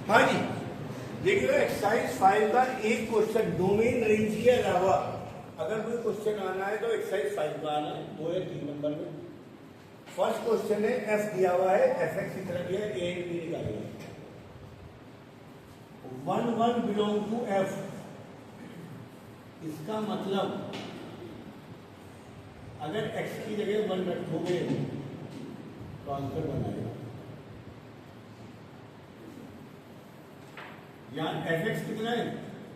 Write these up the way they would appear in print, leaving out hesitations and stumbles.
हाँ जी, देखिए एक्सरसाइज 5 का एक क्वेश्चन डोमेन रेंज के अलावा अगर कोई क्वेश्चन आना है तो एक्सरसाइज 5 का आना है 2 या 3 नंबर में। फर्स्ट क्वेश्चन है एफ दिया हुआ है, एफ एक्स की तरह दिया है, ए एंड बी निकालिए। 1 1 बिलोंग टू एफ, इसका मतलब अगर एक्स की जगह 1 रखोगे तो आंसर बनाएगा। यहाँ एफ एक्स कितना है,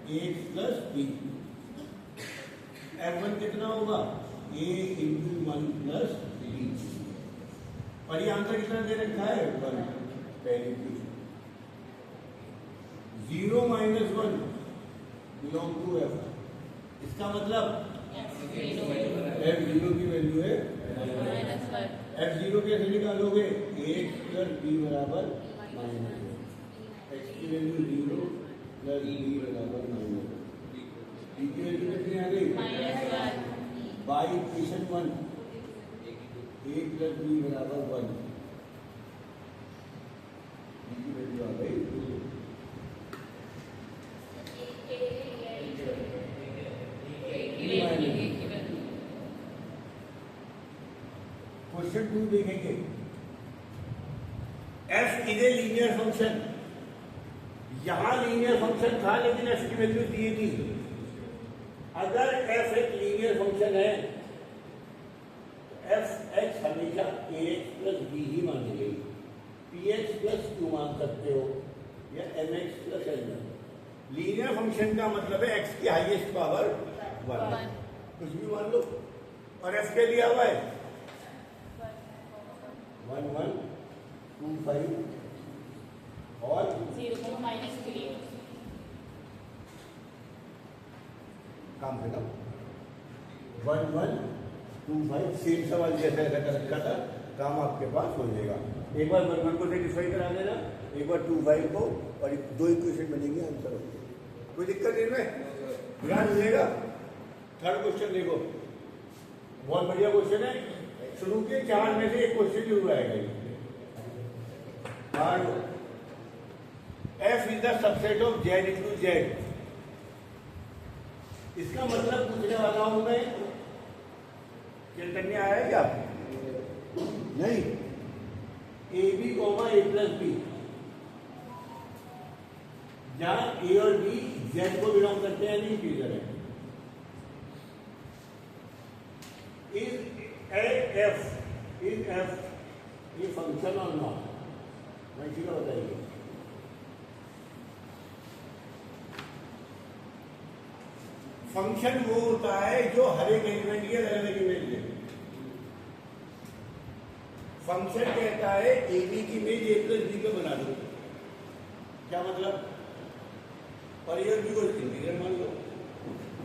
A X plus B. F one कितना होगा, ए इंटू 1 प्लस बी। और ये आंसर कितना दे रखा है, 1 पहली चीज। 0 - 1 बिलोंग टू एफ, इसका मतलब F0 की वैल्यू है F0 कैसे निकालोगे, एक्स प्लस बी बराबर माइनस, एक्स की वैल्यू 0 प्लस बी बराबर माइनस, बी की वैल्यू कितनी आ गई by equation 1, a plus b बराबर 1, बी की वैल्यू आ गई 2। क्वेश्चन 2 देखेंगे। F is a linear function, यहां लीनियर फंक्शन था लेकिन एफ की वैल्यू दी थी। अगर एफ एक लीनियर फंक्शन है एफ एक्स हमेशा ए एक्स प्लस बी ही मानी गई, पी एक्स प्लस क्यू मान सकते हो या m x plus l. Linear function का मतलब है एक्स की हाईएस्ट पावर 1, कुछ भी मान लो। और एफ के लिया हुआ है 1 1 2 5 और 0 -3 काम खत्म। 1 1 2 5 सेम सवाल जैसा ऐसा कर रखा था, काम आपके पास हो जाएगा। एक बार 1 1 को सेटिस्फाई करा देना, एक बार 2 5 को, और 2 इक्वेशन बनेंगे, आंसर हो जाएगा। कोई दिक्कत नहीं में ध्यान हो जाएगा। थर्ड क्वेश्चन देखो, बहुत बढ़िया क्वेश्चन है। शुरू के 4 में से एक क्वेश्चन जरूर आएगा। F is the subset of Z into Z, इसका मतलब पूछने वाला हूं मैं, चैतन्य आया क्या नहीं, a b comma a plus b, जहां ए और बी जेड को बिलोंग करते हैं, नहीं इंटीजर है। इज एफ ये फंक्शन और नॉट, मैं इसी का बताइए। फंक्शन वो होता है जो हर एक एलिमेंट की अलग अलग इमेज ले। फंक्शन कहता है ए बी की इमेज ए प्लस बी पे बना दो, क्या मतलब, और ए और बी को इंटीजर मान लो।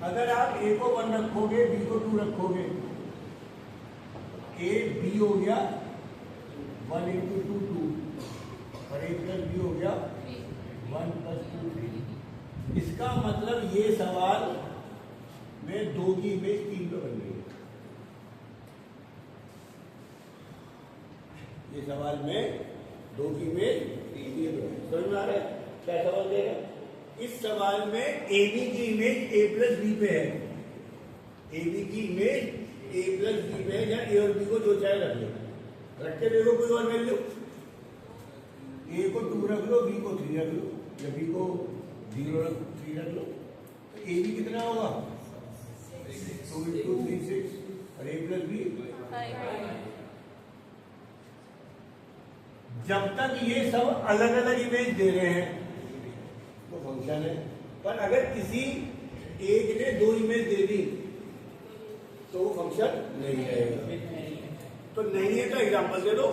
अगर आप ए को 1 रखोगे, बी को 2 रखोगे, ए बी हो गया 1 × 2 2, और ए प्लस बी हो गया 1 + 2 3। इसका मतलब ये सवाल में 2 की इमेज 3 पे बन गई। ये सवाल में 2 की इमेज 3 पे बन गई। समझ में आ रहा है क्या सवाल दे रहा है? इस सवाल में ए बी की इमेज ए प्लस बी पे है, ए बी की इमेज ए प्लस बी पे है, या ए और बी को जो चाहे रख लो, रख के देखो कोई और वैल्यू। ए को 2 रख लो, बी को 3 रख लो, या बी को 0 3 रख लो, तो ए बी कितना होगा 2 × 3 6, और ए प्लस बी 5। जब तक ये सब अलग अलग इमेज दे रहे हैं तो फंक्शन है, पर अगर किसी एक ने 2 इमेज दे दी तो वो फंक्शन नहीं रहेगा। तो नहीं है तो एग्जांपल दे दो।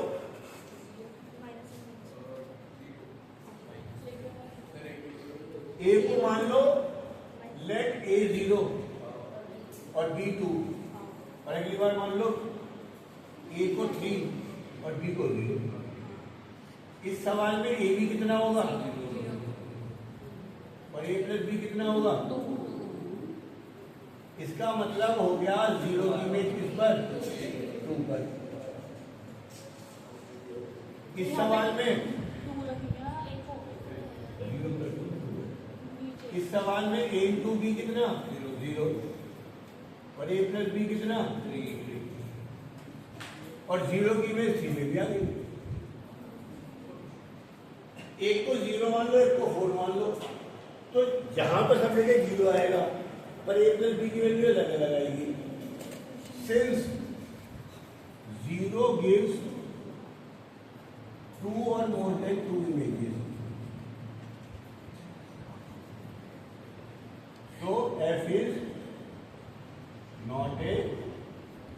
ए को मान लो लेट ए 0 और बी 2, और अगली बार मान लो ए को 3 और बी को 0। इस सवाल में ए बी कितना होगा और ए प्लस बी कितना होगा 2। इसका मतलब हो गया 0 की इमेज किस पर, 2 पर। इस सवाल में सवाल में a इंटू बी कितना 0 और a प्लस बी कितना 3 और 0 की इमेज 3 में भी आ गई। एक को 0 मान लो, एक को 4 मान लो, तो जहां पर सब जगह 0 आएगा पर a प्लस बी की वैल्यू अलग अलग आएगी। Since 0 gives 2 or more than 2 images, so f is not a।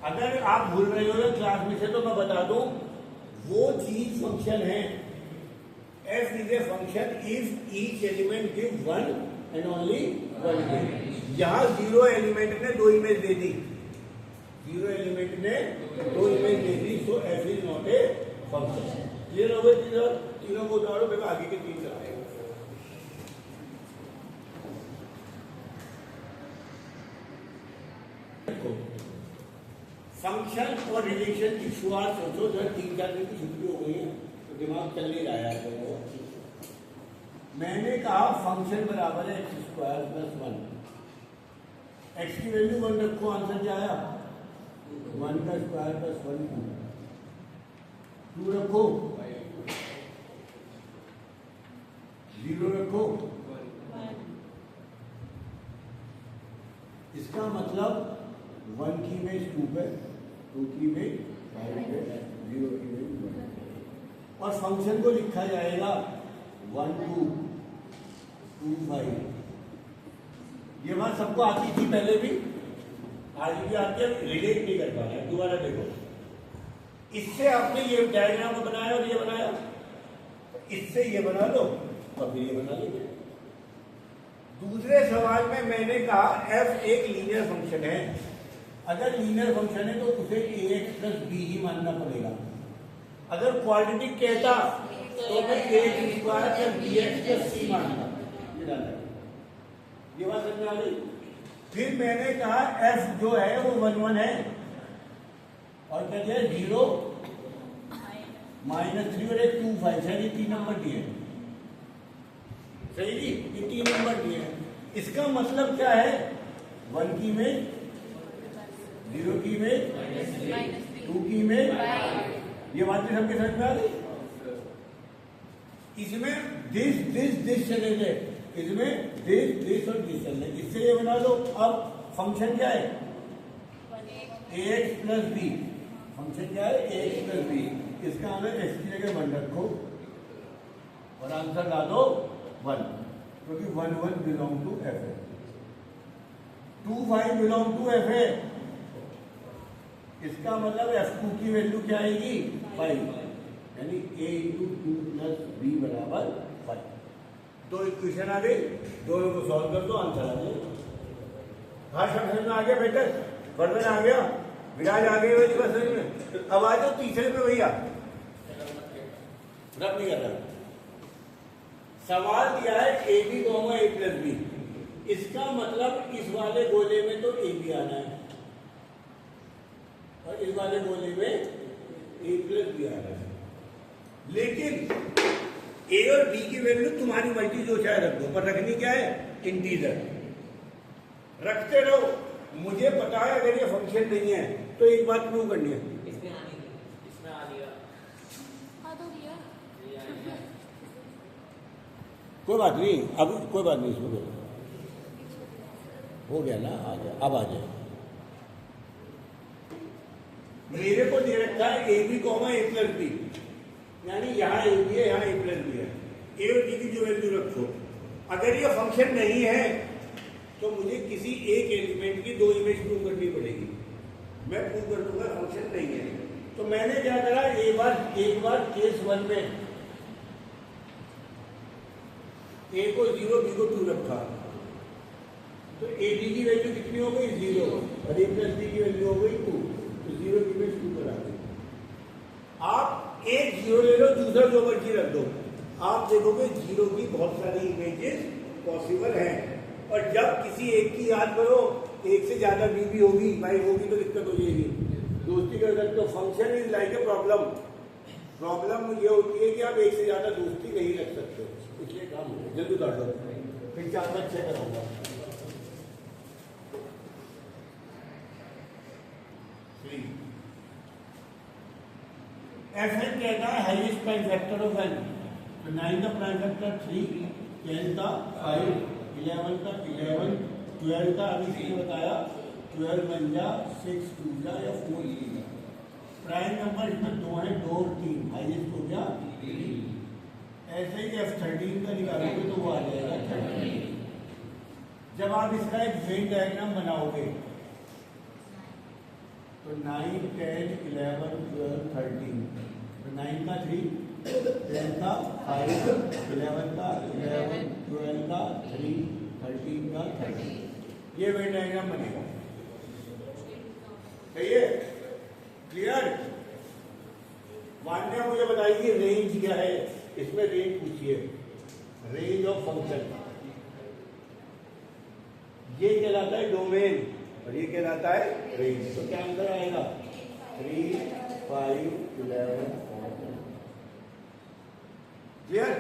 अगर आप भूल रहे हो क्लास में से तो मैं बता दूं, वो चीज फंक्शन है। f is a function if each element gives one and only one image। यहाँ 0 एलिमेंट ने 2 इमेज दे दी, 0 एलिमेंट ने 2 image they the, so f is not a function। Clear हो गए? तीनों को उतारो, फिर आगे के 3 कराएंगे। फंक्शन और रिलेशन की शुरुआत सोचो, जब 3-4 दिन की छुट्टी हो गई है तो दिमाग चल नहीं रहा है। तो मैंने कहा फंक्शन बराबर है x² + 1। x की वैल्यू 1 रखो, आंसर क्या आया 1 का स्क्वायर + 1 2 रखो, 0 रखो। इसका मतलब 1 की इमेज 2 पे, 2 की इमेज 5 पे, 0 की इमेज 1। और फंक्शन को लिखा जाएगा 1 2 2 5। ये बात सबको आती थी पहले भी, आज भी आती है, रिलेट नहीं कर पा रहा है। दोबारा देखो, इससे आपने ये डायग्राम बनाया और ये बनाया, इससे ये बना लो और फिर ये बना लीजिए। दूसरे सवाल में मैंने कहा f एक लीनियर फंक्शन है। अगर लीनियर फंक्शन है तो उसे ax + b ही मानना पड़ेगा। अगर क्वाड्रेटिक कहता तो मैं ax² + bx + c मानता। ये बात समझ में आ गई? फिर मैंने कहा f जो है वो 1 1 है और क्या दिया 0 -3 और 1 2 5 है। ये 3 नंबर दिए, सही जी, ये 3 नंबर दिए हैं। इसका मतलब क्या है 1 की इमेज 0 की इमेज 2 की इमेज। ये बात सबके समझ में आ गई? इसमें दिस चले गए, इसमें दिस और दिस चले, इससे ये बना लो। अब फंक्शन क्या है ax + b। फंक्शन क्या है ax + b। इसका हमें x की जगह 1 रखो और आंसर ला दो 1, क्योंकि 1 1 बिलोंग टू f है, 2 5 बिलोंग टू f है। इसका मतलब f2 की वैल्यू क्या आएगी 5, यानी a × 2 + b = 5। दो इक्वेशन आ गई, दोनों को सॉल्व कर दो, आंसर आ जाएगा। हर समझ में आ गया बेटा? वर्धन आ गया, विराज आ गए बस में। अब आ जाओ तीसरे पे भैया, रब नहीं कर रहा। सवाल दिया है AB, A + B। इसका मतलब इस वाले गोले में तो AB आना है और इस वाले गोले में A + B आना है। लेकिन A और B की वैल्यू तुम्हारी मर्जी जो चाहे रख दो, पर रखनी क्या है इंटीजर। रखते रहो। मुझे पता है अगर ये फंक्शन नहीं है तो एक बात प्रूव करनी है। इसमें आ दिया कोई बात नहीं, अब कोई बात नहीं, इसमें हो गया ना, आ गया, अब आ जाए। मेरे को दे रखा है AB, A + B, यानी यहाँ AB है, यहाँ A + B है। A और B की जो वैल्यू रखो। अगर ये फंक्शन नहीं है तो मुझे किसी एक एलिमेंट की 2 इमेज प्रूव करनी पड़ेगी। मैं प्रूव कर दूंगा फंक्शन नहीं है। तो मैंने क्या करा, एक बार केस 1 में A को 0 B को 2 रखा, तो AB की वैल्यू कितनी हो गई 0 और A + B की वैल्यू हो गई 2, तो 0 की इमेज 2 करा दी। आप एक 0 ले लो, दूसरा जो मर्जी रख दो, आप देखोगे 0 की बहुत सारी इमेजेस पॉसिबल हैं। और जब किसी एक की याद करो, एक से ज्यादा बीवी होगी, वाइफ होगी तो दिक्कत हो जाएगी। दोस्ती कर सकते हो। Function is like a problem. Problem ये होती है कि आप एक से ज्यादा दोस्ती नहीं रख सकते, इसलिए काम जल्दी कर दो। फिर 4 में 6 करूँगा। एफ एन कहता है highest prime factor of n. तो 9 का प्राइम फैक्टर 3, 10 का 5, 11 का 11, 12 का अभी किसने बताया 12 बन जा 6 2 जा या 4 लिखेगा। प्राइम नंबर इसमें 2 है, 2 और 3, हाईएस्ट हो गया 3। ऐसे ही F13 का निकालोगे तो वो आ जाएगा 13। जब आप इसका एक वेन डायग्राम बनाओगे तो 9, 10, 11, 12, 13, तो 9 का 3, 10 का 5, 11 का 11, 12 का 3, 13 का 13, ये वेन डायग्राम बनेगा। सही है? क्लियर? वान्या मुझे बताइए रेंज क्या है, इसमें रेंज पूछिए, रेंज ऑफ फंक्शन। ये कहलाता है डोमेन और ये कहलाता है रेंज। तो क्या आंसर आएगा 3, 5, 11, 14। क्लियर?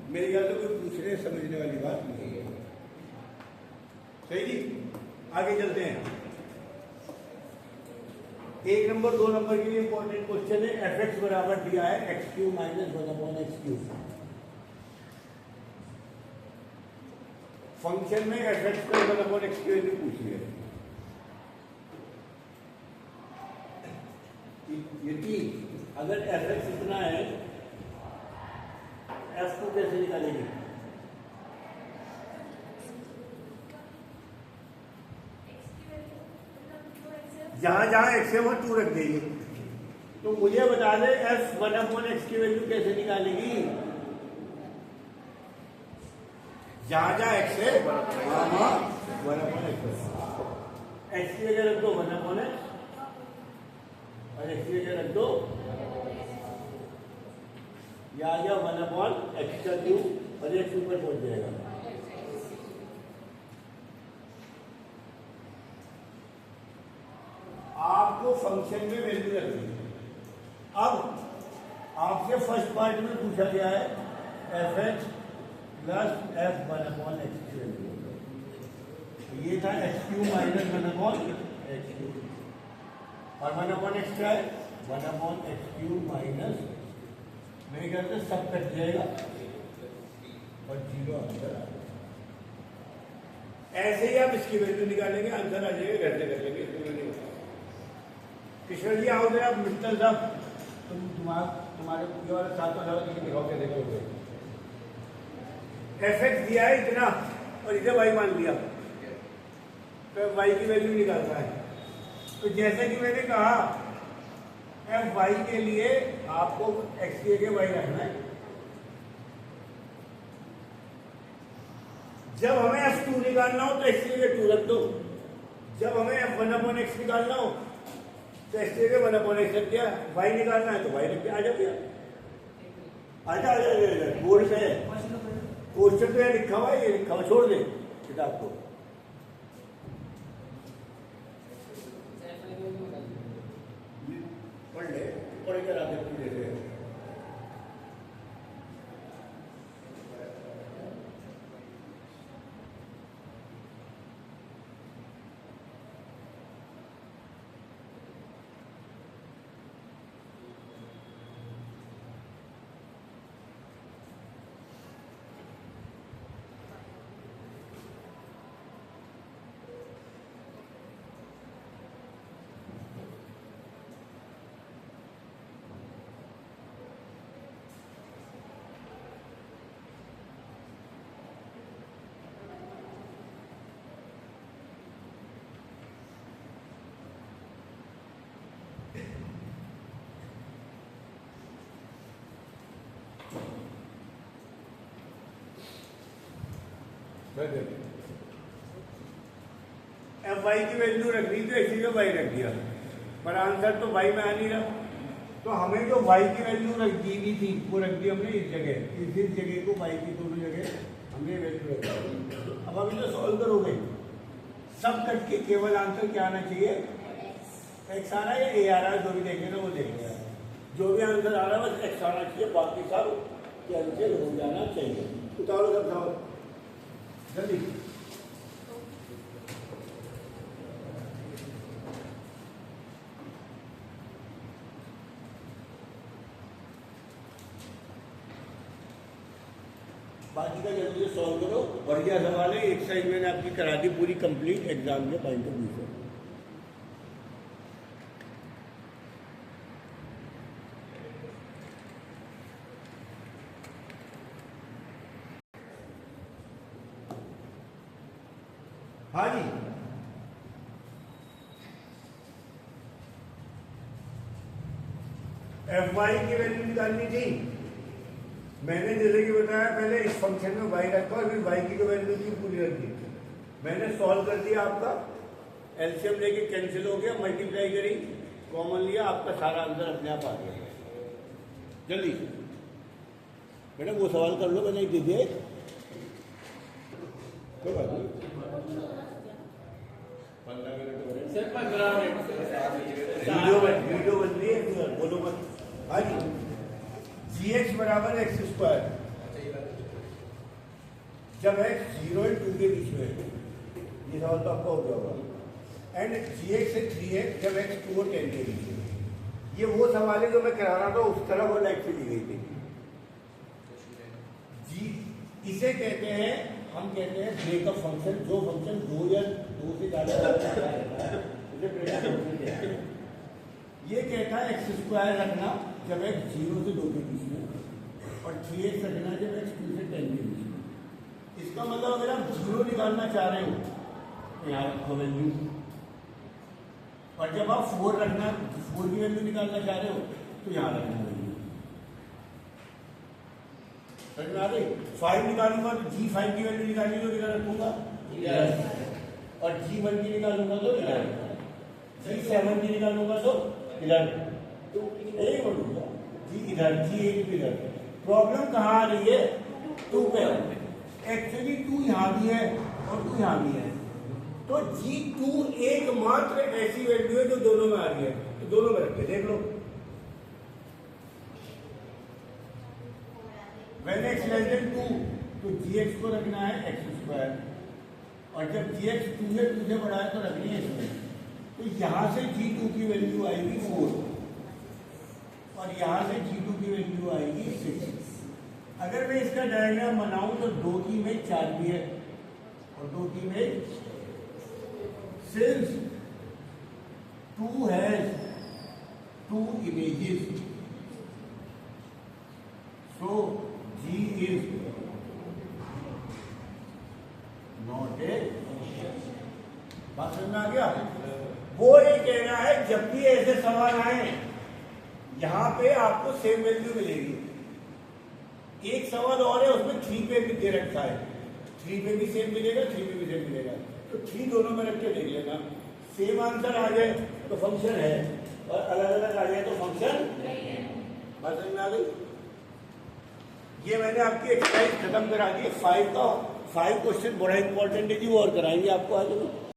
मेरे ख्याल से कोई पूछने समझने वाली बात नहीं है। सही जी, आगे चलते हैं। 1 नंबर 2 नंबर के लिए इंपॉर्टेंट क्वेश्चन है। एफ एक्स बराबर दिया है x Q minus 1/x3। Function में एफ एक्स का 1/x3 वैल्यू पूछी है। यदि अगर एफ एक्स इतना है, एफ को कैसे निकालेंगे? जहां जहां एक्स है वो 2 रख देंगे। तो मुझे बता दे एफ 1/x की वैल्यू कैसे निकालेगी? जहां जहां एक्स है वहां 1/x। एक्स की जगह रख दो 1/x और एक्स की जगह रख दो या आ गया 1/x का क्यूब और एक्स ऊपर पहुंच जाएगा। आपको फंक्शन में वैल्यू रखनी है। अब आपसे फर्स्ट पार्ट में पूछा गया है F x plus F 1/x की वैल्यू। ये था x Q minus 1/x Q और 1/x क्या है 1/x क्यू माइनस, मेरे ख्याल से सब कट जाएगा और 0 आंसर आ जाएगा। ऐसे ही आप इसकी वैल्यू निकालेंगे, आंसर आ जाएगा, घर से कर लेंगे। किशोर जी आओगे आप, मित्तल साहब तुम्हारे पूरे वाले साथ दिखाओ के देखोगे। एफ एक्स दिया है इतना और इसे वाई मान लिया तो वाई की वैल्यू निकालना है। तो जैसे कि मैंने कहा एफ वाई के लिए आपको एक्स की जगह वाई रखना है। जब हमें F2 निकालना हो तो एक्स की जगह 2 रख दो। जब हमें F1/x निकालना हो तो एक्स की जगह 1/x रख दिया। वाई निकालना है तो वाई रख दिया। आ जाओ भैया, आजा बोर्ड पे क्वेश्चन तो लिखा हुआ है, ये लिखा हुआ, छोड़ दे किताब को। पढ़ ले, पढ़ कर आगे पूरे से। एफ वाई की वैल्यू रख दी तो इसी का वाई रख दिया, पर आंसर तो वाई में आ नहीं रहा। तो हमें जो वाई की वैल्यू रख दी थी वो रख दी हमने इस जगह, इस जगह को वाई की दोनों जगह हमने वैल्यू रख दी। अब अभी तो सॉल्व करोगे सब कट के केवल आंसर क्या आना चाहिए, एक्स आ रहा है या ए आ रहा है, जो भी देखें ना वो देख लिया। जो भी आंसर आ रहा है बस एक्स आना चाहिए, बाकी सब कैंसिल हो जाना चाहिए। उतारो सब जल्दी। बाकी का जल्दी से सॉल्व करो। बढ़िया सवाल है, एक्सरसाइज मैंने आपकी करा दी पूरी कंप्लीट एग्जाम के पॉइंट ऑफ व्यू से। हाँ जी, Fy की वैल्यू निकालनी थी। मैंने जैसे कि बताया पहले इस फंक्शन में y रखा और फिर y की वैल्यू की पूरी रख दी। मैंने सॉल्व कर दिया, आपका एलसीएम लेके कैंसिल हो गया, मल्टीप्लाई करी, कॉमन लिया, आपका सारा आंसर अपने आप आ गया। जल्दी बेटा वो सवाल कर लो, मैंने एक दे दिया। कोई बात नहीं, 15 मिनट हो रहे हैं। सिर्फ 15 मिनट। वीडियो बन रही है, बोलो मत। हाँ जी, gx बराबर एक्स स्क्वायर जब x 0 और 2 के बीच में है, ये सवाल तो आपका हो गया होगा। एंड gx से 3x जब x 2 और 10 के बीच में। ये वो सवाल है जो मैं करा रहा था, उस तरह वो लाइक से दी गई थी। जी इसे कहते हैं, हम कहते हैं ब्रेकअप फंक्शन। जो फंक्शन 2 या 2 से ज्यादा रहता है उसे ब्रेकअप फंक्शन कहते हैं। ये कहता है एक्स स्क्वायर रखना जब x 0 से 2 के बीच में और 3x रखना जब x 2 से 10 के बीच में। इसका मतलब अगर आप 0 निकालना चाह रहे हो तो यहाँ रखो वैल्यू, और जब आप 4 रखना 4 की वैल्यू निकालना चाह रहे हो तो यहाँ रखना वैल्यू। समझ में आ गई? 5 निकालूंगा तो G5 की वैल्यू निकालनी तो इधर रखूंगा, और G1 की निकालूंगा तो इधर, G7 की निकालूंगा तो इधर, यही बोलूंगा जी इधर, G8 इधर। प्रॉब्लम कहाँ आ रही है? 2 पे। एक्चुअली 2 यहाँ भी है और 2 यहाँ भी है, तो G2 एकमात्र ऐसी वैल्यू है जो दोनों में आ रही है, तो दोनों में रख के देख लो। When x less than 2 तो gx को रखना है एक्स स्क्वायर, और जब gx 2 से 2 से बड़ा है तो रखनी है इसमें। तो यहां से G2 की वैल्यू आएगी 4 और यहां से G2 की वैल्यू आएगी 6। अगर मैं इसका डायग्राम बनाऊं तो 2 की इमेज 4 भी है और 2 की image, since 2 has 2 images so G is not a, बात समझ में आ गया? वो ये कहना है जब भी ऐसे सवाल आए यहां पे आपको सेम वैल्यू मिलेगी। एक सवाल और है उसमें 3 पे भी दे रखा है, 3 पे भी सेम मिलेगा, 3 पे भी सेम मिलेगा, तो 3 दोनों में रख के देख लेना। सेम आंसर आ जाए तो फंक्शन है, और अलग अलग आ जाए तो फंक्शन नहीं है। बात समझ में आ गई? ये मैंने आपकी एक्सरसाइज खत्म करा दी। 5 क्वेश्चन बड़ा इंपॉर्टेंट है जी, वो और कराएंगे आपको आज।